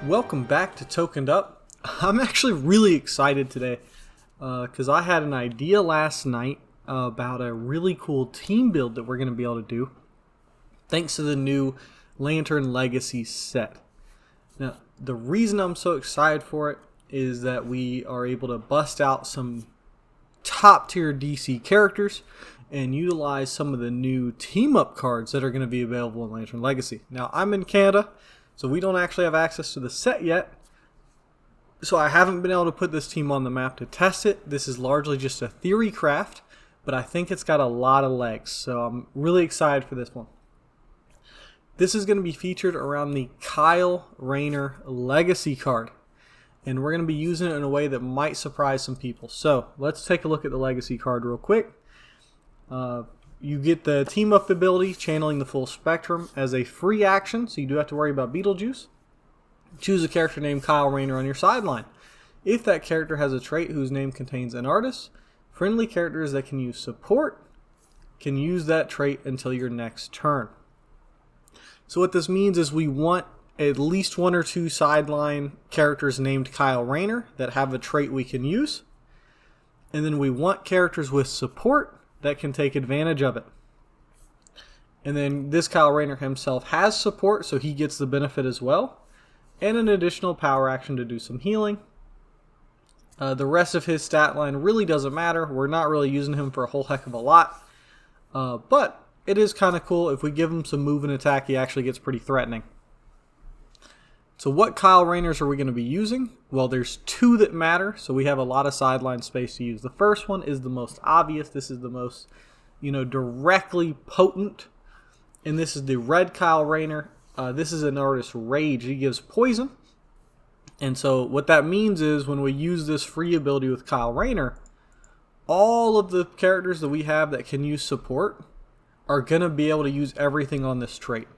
Welcome back to Tokened Up. I'm actually really excited today because I had an idea last night about a really cool team build that we're going to be able to do thanks to the new Lantern Legacy set. Now, the reason I'm so excited for it is that we are able to bust out some top tier DC characters and utilize some of the new team up cards that are going to be available in Lantern Legacy. Now, I'm in Canada, so we don't actually have access to the set yet. So I haven't been able to put this team on the map to test it. This is largely just a theory craft, but I think it's got a lot of legs. So I'm really excited for this one. This is going to be featured around the Kyle Rayners Legacy card. And we're going to be using it in a way that might surprise some people. So let's take a look at the Legacy card real quick. You get the team up ability, channeling the full spectrum as a free action, so you do have to worry about Beetlejuice. Choose a character named Kyle Rayners on your sideline. If that character has a trait whose name contains an artist, friendly characters that can use support can use that trait until your next turn. So what this means is we want at least one or two sideline characters named Kyle Rayners that have a trait we can use. And then we want characters with support that can take advantage of it. And then this Kyle Rayners himself has support, so he gets the benefit as well. And an additional power action to do some healing. The rest of his stat line really doesn't matter. We're not really using him for a whole heck of a lot. But it is kind of cool. If we give him some move and attack, he actually gets pretty threatening. So what Kyle Rayners are we going to be using? Well, there's two that matter, so we have a lot of sideline space to use. The first one is the most obvious. This is the most, directly potent. And this is the red Kyle Rayners. This is an artist Rage. He gives poison. And so what that means is when we use this free ability with Kyle Rayners, all of the characters that we have that can use support are going to be able to use everything on this trait.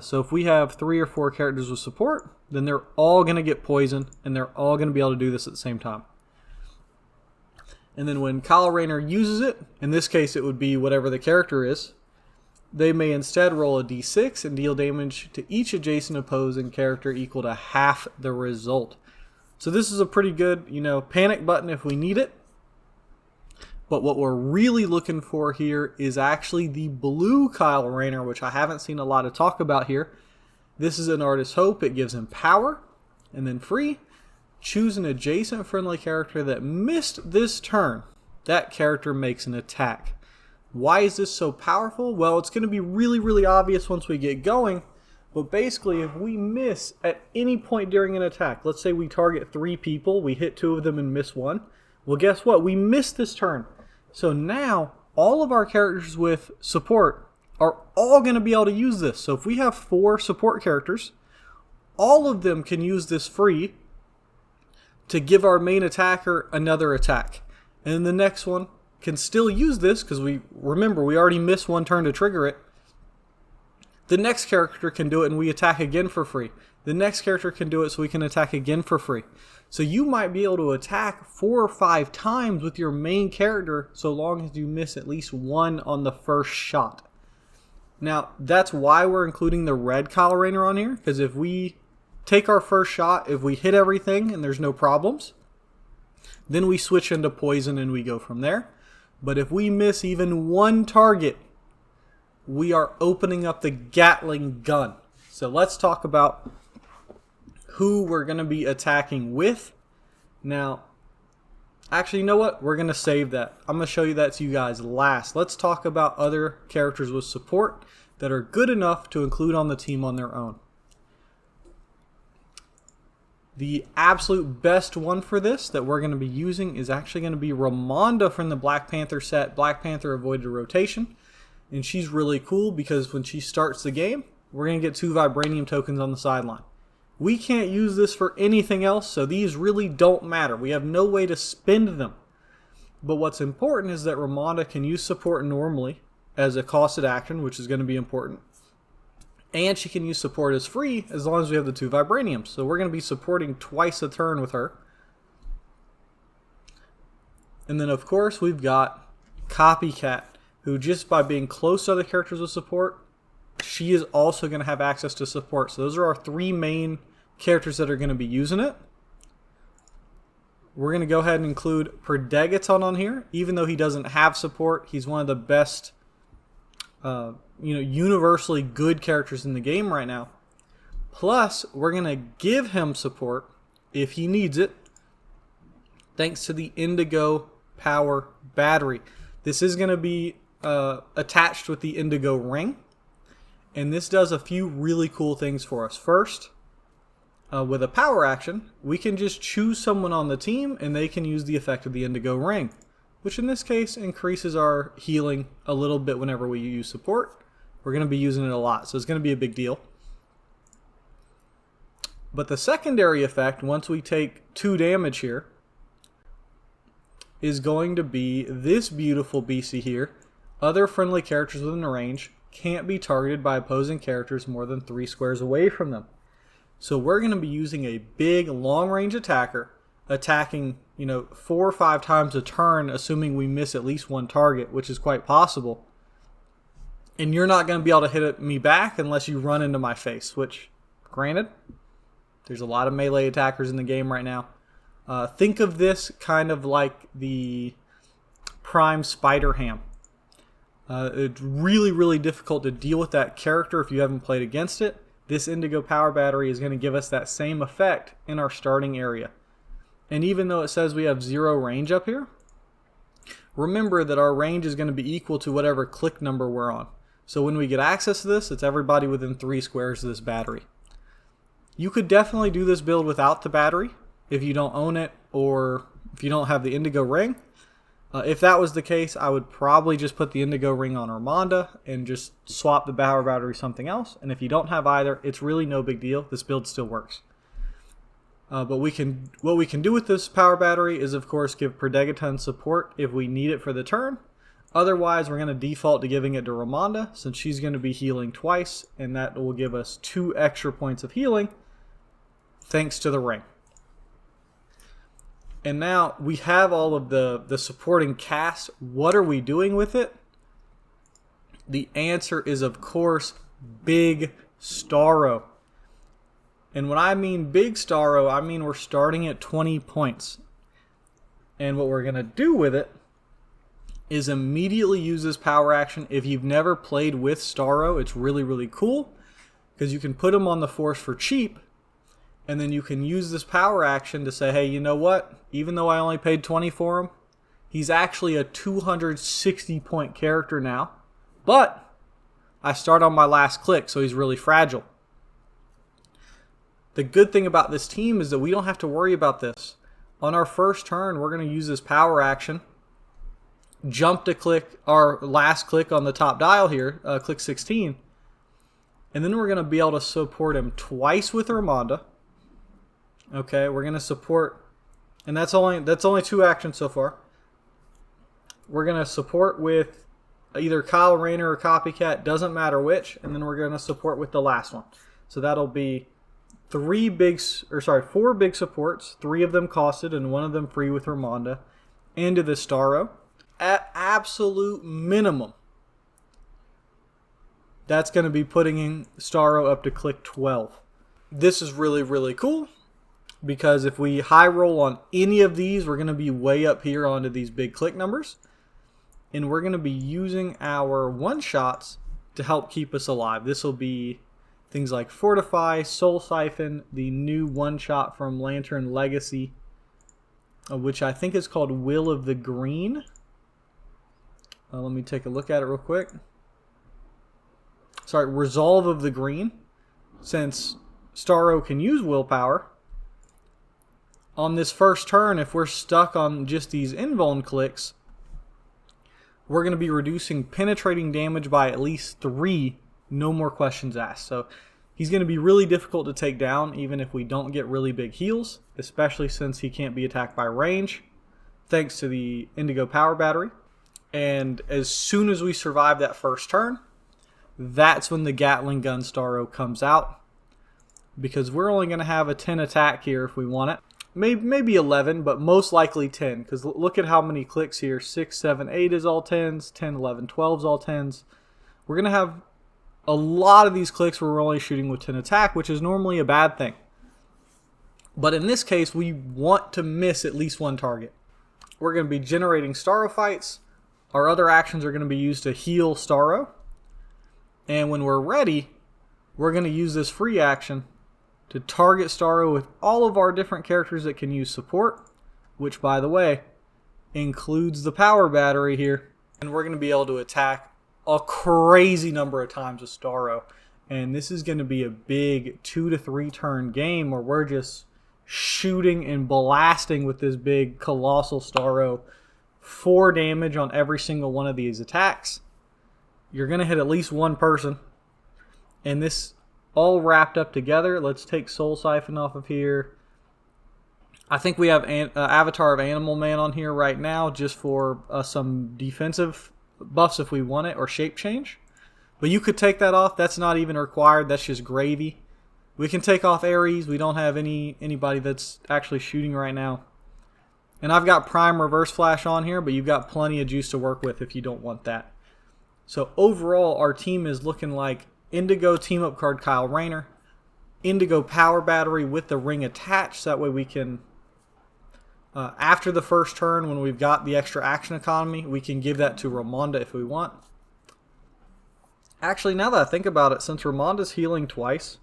So if we have 3 or 4 characters with support, then they're all going to get poison, and they're all going to be able to do this at the same time. And then when Kyle Rayners uses it, in this case it would be whatever the character is, they may instead roll a d6 and deal damage to each adjacent opposing character equal to half the result. So this is a pretty good, panic button if we need it. But what we're really looking for here is actually the blue Kyle Rayners, which I haven't seen a lot of talk about here. This is an Artist's Hope. It gives him power. And then free. Choose an adjacent friendly character that missed this turn. That character makes an attack. Why is this so powerful? Well, it's going to be really, really obvious once we get going. But basically, if we miss at any point during an attack, let's say we target 3 people, we hit 2 of them and miss 1. Well, guess what? We missed this turn. So now, all of our characters with support are all going to be able to use this. So if we have 4 support characters, all of them can use this free to give our main attacker another attack. And then the next one can still use this, because we already missed 1 turn to trigger it. The next character can do it and we attack again for free. The next character can do it so we can attack again for free. So you might be able to attack 4 or 5 times with your main character so long as you miss at least 1 on the first shot. Now, that's why we're including the red Kyle Rayners on here, because if we take our first shot, if we hit everything and there's no problems, then we switch into poison and we go from there. But if we miss even 1 target, we are opening up the Gatling gun. So let's talk about who we're going to be attacking with. Now, actually, you know what? We're going to save that. I'm going to show you that to you guys last. Let's talk about other characters with support that are good enough to include on the team on their own. The absolute best one for this that we're going to be using is actually going to be Ramonda from the Black Panther set. Black Panther avoided rotation. And she's really cool because when she starts the game, we're going to get 2 Vibranium tokens on the sideline. We can't use this for anything else, so these really don't matter. We have no way to spend them. But what's important is that Ramonda can use support normally as a costed action, which is going to be important. And she can use support as free as long as we have the 2 Vibraniums. So we're going to be supporting twice a turn with her. And then, of course, we've got Copycat, who just by being close to other characters with support, she is also going to have access to support. So those are our 3 main characters that are going to be using it. We're going to go ahead and include Predegaton on here. Even though he doesn't have support, he's one of the best, universally good characters in the game right now. Plus, we're going to give him support if he needs it, thanks to the Indigo power battery. This is going to be attached with the Indigo ring, and this does a few really cool things for us. First, with a power action, we can just choose someone on the team and they can use the effect of the Indigo ring, which in this case increases our healing a little bit whenever we use support. We're going to be using it a lot, so it's going to be a big deal. But the secondary effect, once we take 2 damage here, is going to be this beautiful BC here. Other friendly characters within the range can't be targeted by opposing characters more than 3 squares away from them. So we're going to be using a big long-range attacker, attacking 4 or 5 times a turn, assuming we miss at least 1 target, which is quite possible. And you're not going to be able to hit me back unless you run into my face, which, granted, there's a lot of melee attackers in the game right now. Think of this kind of like the Prime Spider Ham. It's really, really difficult to deal with that character if you haven't played against it. This Indigo power battery is going to give us that same effect in our starting area. And even though it says we have 0 range up here, remember that our range is going to be equal to whatever click number we're on. So when we get access to this, it's everybody within 3 squares of this battery. You could definitely do this build without the battery if you don't own it or if you don't have the Indigo ring. If that was the case, I would probably just put the Indigo ring on Armanda and just swap the power battery something else. And if you don't have either, it's really no big deal. This build still works. But what we can do with this power battery is, of course, give Predegaton support if we need it for the turn. Otherwise, we're going to default to giving it to Ramonda, since she's going to be healing twice, and that will give us 2 extra points of healing thanks to the ring. And now we have all of the supporting cast. What are we doing with it? The answer is, of course, Big Starro. And when I mean Big Starro, I mean we're starting at 20 points. And what we're going to do with it is immediately use this power action. If you've never played with Starro, it's really, really cool, because you can put him on the force for cheap, and then you can use this power action to say, hey, you know what? Even though I only paid 20 for him, he's actually a 260 point character now, but I start on my last click, so he's really fragile. The good thing about this team is that we don't have to worry about this. On our first turn, we're going to use this power action, jump to click our last click on the top dial here, click 16, and then we're going to be able to support him twice with Ramonda. Okay, we're going to support, and that's only 2 actions so far. We're going to support with either Kyle Rayners or Copycat, doesn't matter which, and then we're going to support with the last one. So that'll be 4 big supports, 3 of them costed and 1 of them free with Ramonda, into the Starro. At absolute minimum, that's going to be putting in Starro up to click 12. This is really, really cool, because if we high roll on any of these, we're going to be way up here onto these big click numbers. And we're going to be using our one-shots to help keep us alive. This will be things like Fortify, Soul Siphon, the new one-shot from Lantern Legacy, which I think is called Will of the Green. Let me take a look at it real quick. Sorry, Resolve of the Green. Since Starro can use willpower, on this first turn, if we're stuck on just these invuln clicks, we're going to be reducing penetrating damage by at least 3, no more questions asked. So he's going to be really difficult to take down, even if we don't get really big heals, especially since he can't be attacked by range, thanks to the Indigo power battery. And as soon as we survive that first turn, that's when the Gatling gun Starro comes out, because we're only going to have a 10 attack here if we want it. Maybe 11, but most likely 10, because look at how many clicks here. 6, 7, 8 is all 10s, 10, 11, 12 is all 10s. We're going to have a lot of these clicks where we're only shooting with 10 attack, which is normally a bad thing. But in this case, we want to miss at least one target. We're going to be generating Starro fights. Our other actions are going to be used to heal Starro. And when we're ready, we're going to use this free action to target Starro with all of our different characters that can use support, which, by the way, includes the power battery here. And we're going to be able to attack a crazy number of times with Starro. And this is going to be a big 2 to 3 turn game where we're just shooting and blasting with this big colossal Starro. 4 damage on every single one of these attacks. You're going to hit at least one person. And this all wrapped up together. Let's take Soul Siphon off of here. I think we have Avatar of Animal Man on here right now just for some defensive buffs if we want it, or shape change. But you could take that off. That's not even required. That's just gravy. We can take off Ares. We don't have anybody that's actually shooting right now. And I've got Prime Reverse Flash on here, but you've got plenty of juice to work with if you don't want that. So overall, our team is looking like Indigo team up card Kyle Rayner, Indigo power battery with the ring attached, so that way we can, after the first turn when we've got the extra action economy, we can give that to Ramonda if we want. Actually, now that I think about it, since Ramonda's healing twice,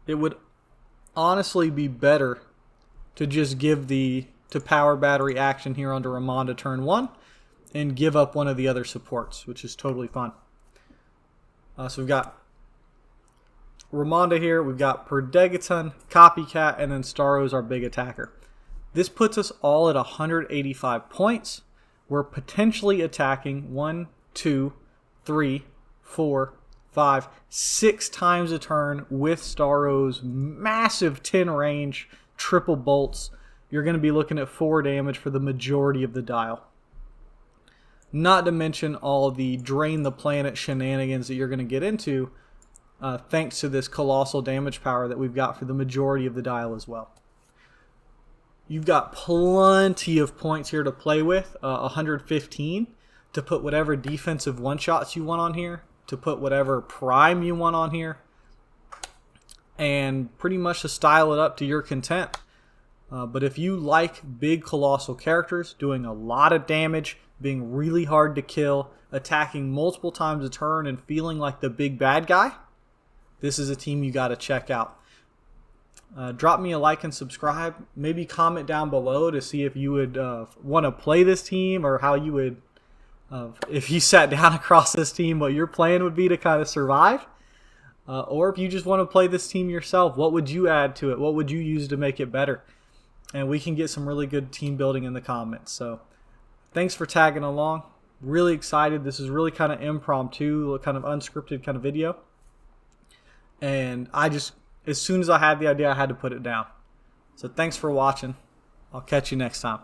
it would honestly be better to just give the power battery action here onto Ramonda turn 1 and give up one of the other supports, which is totally fine. So we've got Ramonda here, we've got Perdegaton, Copycat, and then Starro's our big attacker. This puts us all at 185 points. We're potentially attacking 1, 2, 3, 4, 5, 6 times a turn with Starro's massive 10 range, triple bolts. You're going to be looking at 4 damage for the majority of the dial. Not to mention all the drain the planet shenanigans that you're going to get into thanks to this colossal damage power that we've got for the majority of the dial as well. You've got plenty of points here to play with, 115 to put whatever defensive one-shots you want on here, to put whatever prime you want on here, and pretty much to style it up to your content. But if you like big colossal characters doing a lot of damage, being really hard to kill, attacking multiple times a turn, and feeling like the big bad guy, this is a team you got to check out. Drop me a like and subscribe. Maybe comment down below to see if you would want to play this team, or how you would, if you sat down across this team, what your plan would be to kind of survive. Or if you just want to play this team yourself, what would you add to it? What would you use to make it better? And we can get some really good team building in the comments. So thanks for tagging along. Really excited. This is really kind of impromptu, kind of unscripted kind of video. And I just, as soon as I had the idea, I had to put it down. So thanks for watching. I'll catch you next time.